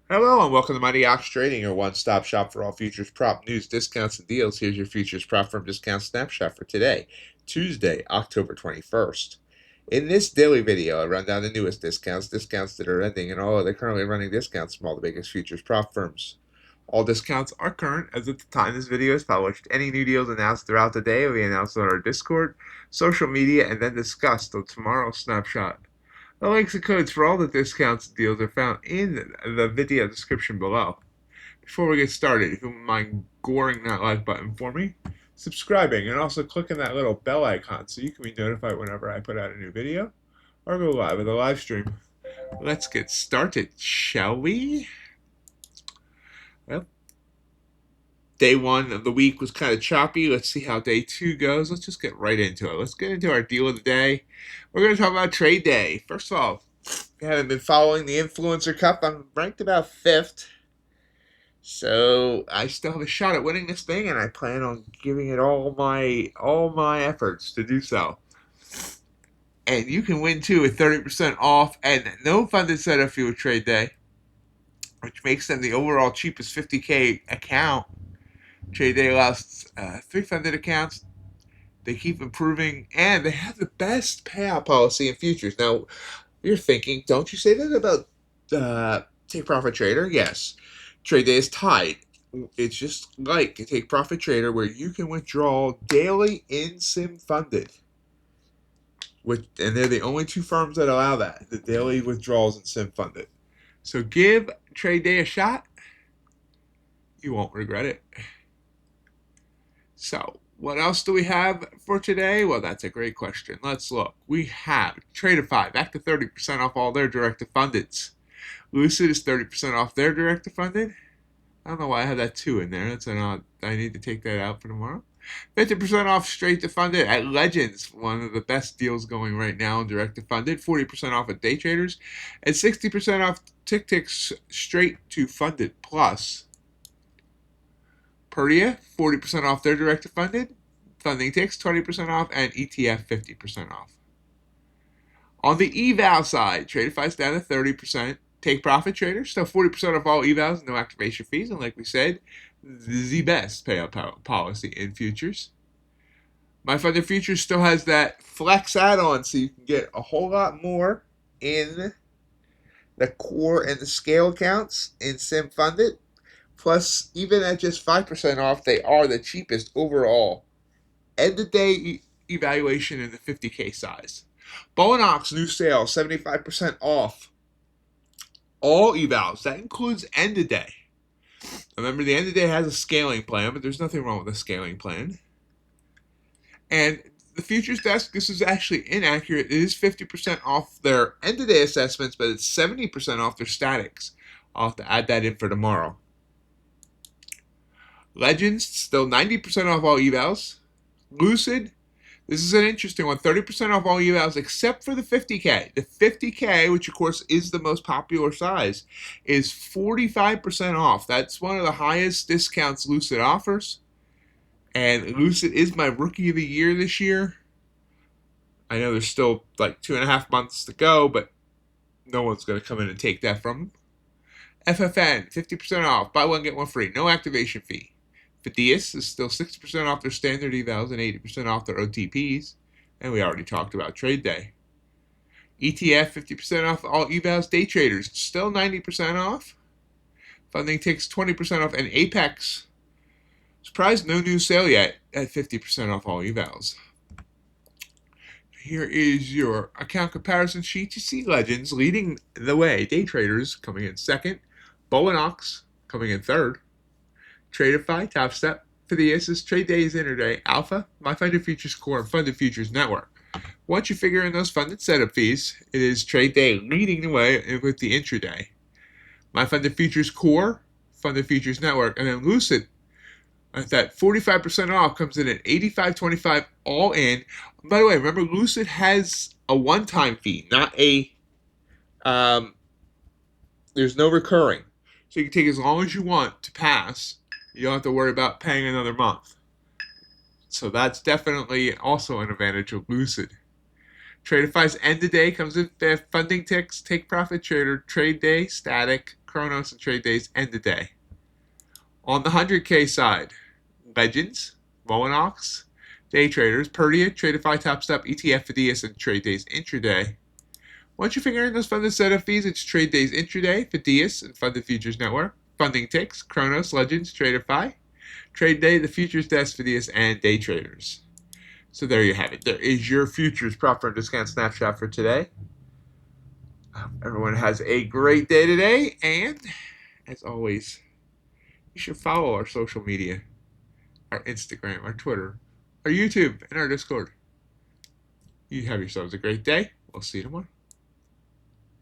Hello and welcome to Mightyoxtrading, your one-stop shop for all futures prop news, discounts, and deals. Here's your futures Propfirm discount snapshot for today, Tuesday, October 21st. In this daily video, I run down the newest discounts that are ending, and all other currently running discounts from all the biggest futures prop firms. All discounts are current as at the time this video is published. Any new deals announced throughout the day will be announced on our Discord, social media, and then discussed on tomorrow's snapshot. The links and codes for all the discounts and deals are found in the video description below. Before we get started, if you wouldn't mind goring that like button for me, subscribing, and also clicking that little bell icon so you can be notified whenever I put out a new video or go live with a live stream. Let's get started, shall we? Well, day one of the week was kind of choppy. Let's see how day two goes. Let's just get right into it. Let's get into our deal of the day. We're going to talk about trade day. First of all, if you haven't been following the Influencer Cup, I'm ranked about 5th. So I still have a shot at winning this thing, and I plan on giving it all my efforts to do so. And you can win too with 30% off and no funded setup fee with trade day, which makes them the overall cheapest 50K account. Trade day allows 3 funded accounts. They keep improving, and they have the best payout policy in futures. Now, you're thinking, don't you say that about Take Profit Trader? Yes. Trade day is tied. It's just like a Take Profit Trader where you can withdraw daily in sim funded. And they're the only 2 firms that allow that, the daily withdrawals in sim funded. So give trade day a shot. You won't regret it. So, what else do we have for today? Well, that's a great question. Let's look. We have Tradeify back to 30% off all their direct-to-fundeds. Lucid is 30% off their direct-to-funded. I don't know why I have that 2 in there. That's an odd. I need to take that out for tomorrow. 50% off straight-to-funded at Legends, one of the best deals going right now in direct-to-funded. 40% off at day traders. And 60% off Tick-Ticks straight-to-funded plus. Perdia, 40% off their direct-to-funded. Funding Ticks, 20% off, and ETF, 50% off. On the eval side, Tradeify's down to 30%. Take Profit Trader, still 40% off all evals, no activation fees, and like we said, the best payout policy in futures. My Funded Futures still has that flex add-on, so you can get a whole lot more in the core and the scale accounts in Sim Funded. Plus, even at just 5% off, they are the cheapest overall. End of day evaluation in the 50K size. Bow and Ox new sale, 75% off. All evals. That includes end of day. Remember, the end of day has a scaling plan, but there's nothing wrong with a scaling plan. And the futures desk, this is actually inaccurate. It is 50% off their end of day assessments, but it's 70% off their statics. I'll have to add that in for tomorrow. Legends, still 90% off all evals. Lucid, this is an interesting one. 30% off all evals except for the 50K. The 50K, which of course is the most popular size, is 45% off. That's one of the highest discounts Lucid offers. And Lucid is my rookie of the year this year. I know there's still like 2.5 months to go, but no one's going to come in and take that from them. FFN, 50% off. Buy one, get one free. No activation fee. Phidias is still 60% off their standard evals and 80% off their OTPs. And we already talked about trade day. ETF, 50% off all evals. Day traders, still 90% off. Funding Ticks, 20% off. And Apex, surprised no new sale yet at 50% off all evals. Here is your account comparison sheet. You see Legends leading the way. Day traders coming in second. Bow and Ox coming in third. Tradeify, Top Step, Phidias, Trade Days, Interday, Alpha, My Funded Futures Core, and Funded Futures Network. Once you figure in those funded setup fees, it is Trade Day leading the way with the intraday. My Funded Futures Core, Funded Futures Network, and then Lucid at that 45% off comes in at $85.25 all in. By the way, remember Lucid has a one-time fee, not a there's no recurring. So you can take as long as you want to pass. You don't have to worry about paying another month. So that's definitely also an advantage of Lucid. Tradeify's end of day comes in fifth. Funding Ticks, Take Profit Trader, Trade Day, Static, chronos, and trade days end the day. On the 100K side, Legends, Molinox, day traders, Perdia, Tradeify, TopStep, ETF, Fidias, and trade days intraday. Once you figure in those funded setup fees, it's trade days intraday, Fidias, and Funded Futures Network, funding ticks, Chronos, Legends, Tradeify, trade day, the futures desk, Fidias, and day traders. So there you have it. There is your futures Propfirm discount snapshot for today. Everyone has a great day today, and as always, you should follow our social media, our Instagram, our Twitter, our YouTube, and our Discord. You have yourselves a great day. We'll see you tomorrow.